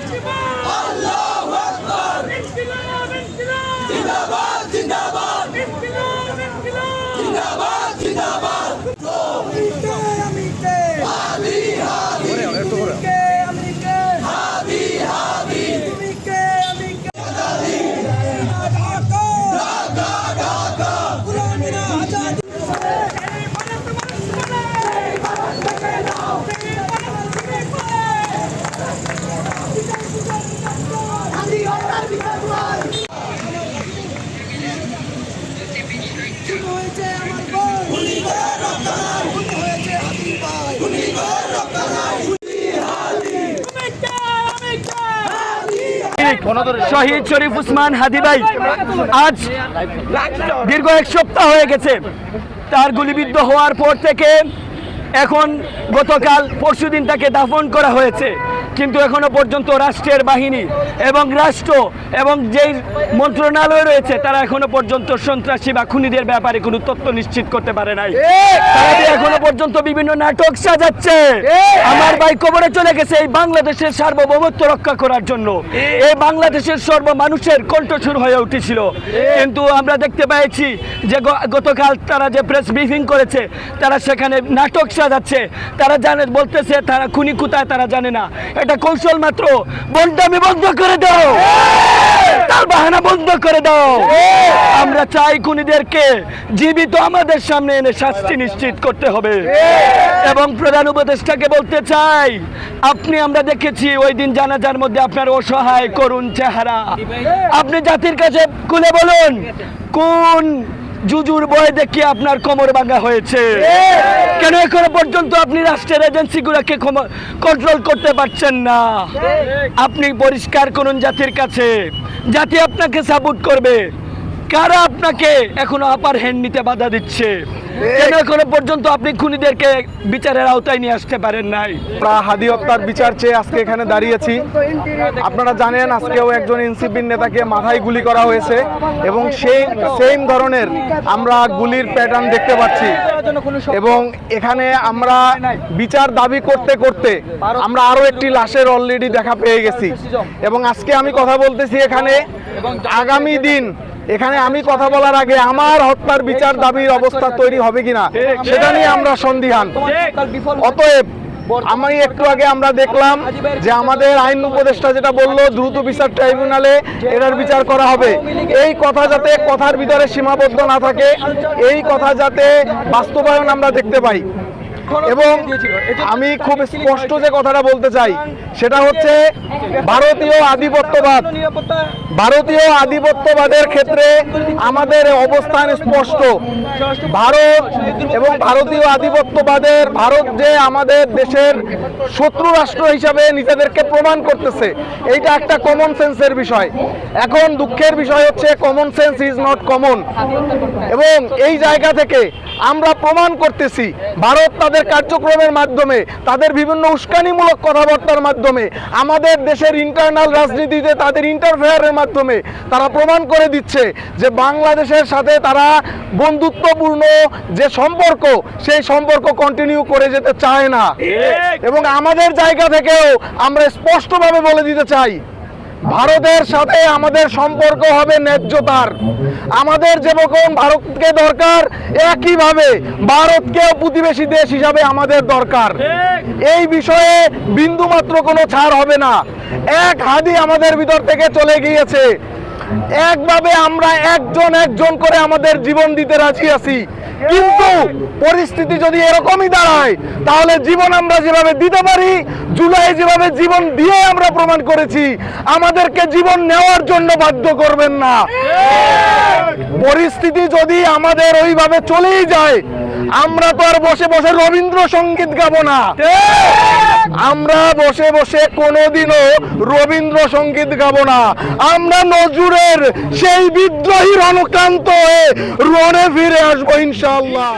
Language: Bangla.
আল্লাহু আকবার। জিন্দাবাদ জিন্দাবাদ জিন্দাবাদ জিন্দাবাদ। হাদি হাদি হাদি হাদি ঢাকা ঢাকা। শহীদ শরীফ উসমান হাদি ভাই আজ দীর্ঘ এক সপ্তাহ হয়ে গেছে তার গুলিবিদ্ধ হওয়ার পর থেকে এখন গতকাল পরশুদিন তাকে দাফন করা হয়েছে, কিন্তু এখনো পর্যন্ত রাষ্ট্রের বাহিনী এবং রাষ্ট্র এবং যেই মন্ত্রণালয় রয়েছে তারা এখনো পর্যন্ত সন্ত্রাসী বা খুনিদের ব্যাপারে কোনো তথ্য নিশ্চিত করতে পারে নাই। তারা এখনো পর্যন্ত বিভিন্ন নাটক সাজাচ্ছে। আমার ভাই কবরে চলে গেছে এই বাংলাদেশের সার্বভৌমত্ব রক্ষা করার জন্য, এই বাংলাদেশের সর্ব মানুষের কণ্ঠস্বর হয়ে উঠেছিল। কিন্তু আমরা দেখতে পেয়েছি যে গতকাল তারা যে প্রেস ব্রিফিং করেছে তারা সেখানে নাটক সাজাচ্ছে। তারা জানে, বলতেছে তারা খুনি কোথায় তারা জানে না, এটা কৌশল মাত্র। বন্ডামি বন্ধ করে দাও, তার বাহানা বন্ধ করে দাও। আমরা চাই খুনিদেরকে জীবিত আমাদের সামনে এনে শাস্তি নিশ্চিত করতে হবে। এবং প্রধান উপদেষ্টাকে বলতে চাই, আপনি আমরা দেখেছি ওই দিন জানাজার মধ্যে আপনার অসহায় করুণ চেহারা। আপনি জাতির কাছে খুলে বলুন কোন জুজুর বয় দেখিয়ে আপনার কোমর ভাঙা হয়েছে? কেন এখনো পর্যন্ত আপনি রাষ্ট্রের এজেন্সিগুলোকে কন্ট্রোল করতে পারছেন না? আপনি পরিষ্কার করুন জাতির কাছে, জাতি আপনাকে সাপোর্ট করবে। কারা আপনাকে এখনো আপার হ্যান্ড নিতে বাধা দিচ্ছে? কেন এখনো পর্যন্ত আপনি খুনিদেরকে বিচারের আওতায় নিয়ে আসতে পারেন নাই? আমরা হাদি হত্যার বিচার চেয়ে আজকে এখানে দাঁড়িয়েছি। আপনারা জানেন আজকেও একজন এনসিপির নেতাকে মাথায় গুলি করা হয়েছে এবং সেই সেম ধরনের আমরা গুলির প্যাটার্ন দেখতে পাচ্ছি। এবং এখানে আমরা বিচার দাবি করতে করতে আমরা আরো একটি লাশের অলরেডি দেখা পেয়ে গেছি। এবং আজকে আমি কথা বলতেছি এখানে, আগামী দিন এখানে আমি কথা বলার আগে আমার হত্যার বিচার দাবির অবস্থা তৈরি হবে কিনা সেটা নিয়ে আমরা সন্দিহান। অতএব আমি একটু আগে আমরা দেখলাম যে আমাদের আইন উপদেষ্টা যেটা বললো দ্রুত বিচার ট্রাইব্যুনালে এটার বিচার করা হবে। এই কথা যাতে কথার ভিতরে সীমাবদ্ধ না থাকে, এই কথা যাতে বাস্তবায়ন আমরা দেখতে পাই। এবং আমি খুব স্পষ্ট যে কথাটা বলতে চাই সেটা হচ্ছে ভারতীয় আধিপত্যবাদের ক্ষেত্রে আমাদের অবস্থান স্পষ্ট। ভারত এবং ভারতীয় আধিপত্যবাদের ভারত যে আমাদের দেশের শত্রু রাষ্ট্র হিসাবে নিজেদেরকে প্রমাণ করতেছে, এইটা একটা কমন সেন্সের বিষয়। এখন দুঃখের বিষয় হচ্ছে common sense is not common. এবং এই জায়গা থেকে আমরা প্রমাণ করতেছি ভারত তাদের কার্যক্রমের মাধ্যমে, তাদের বিভিন্ন উস্কানিমূলক কথাবার্তার মাধ্যমে, আমাদের দেশের ইন্টারনাল রাজনীতিতে তাদের ইন্টারফেয়ারের মাধ্যমে তারা প্রমাণ করে দিচ্ছে যে বাংলাদেশের সাথে তারা বন্ধুত্বপূর্ণ যে সম্পর্ক সেই সম্পর্ক কন্টিনিউ করে যেতে চায় না। এবং আমাদের জায়গা থেকেও আমরা স্পষ্টভাবে বলে দিতে চাই ভারতের সাথে আমাদের সম্পর্ক হবে ন্যায্যতার। আমাদের যেরকম ভারতকে দরকার একইভাবে ভারতকেও প্রতিবেশী দেশ হিসাবে আমাদের দরকার। এই বিষয়ে বিন্দুমাত্র কোনো ছাড় হবে না। এক হাদি আমাদের ভিতর থেকে চলে গিয়েছে, একভাবে আমরা একজন একজন করে আমাদের জীবন দিতে রাজি আছি। কিন্তু পরিস্থিতি যদি এরকমই দাঁড়ায় তাহলে জীবন আমরা যেভাবে দিতে পারি, জুলাই যেভাবে জীবন দিয়ে আমরা প্রমাণ করেছি, আমাদেরকে জীবন নেওয়ার জন্য বাধ্য করবেন না। পরিস্থিতি যদি আমাদের ওইভাবে চলেই যায়, আমরা তো আর বসে বসে রবীন্দ্রসঙ্গীত গাবো না। আমরা বসে বসে কোনোদিনও রবীন্দ্রসঙ্গীত গাবো না। আমরা নজরুলের সেই বিদ্রোহী রণক্রান্ত হয়ে রণে ফিরে আসবো ইনশাআল্লাহ।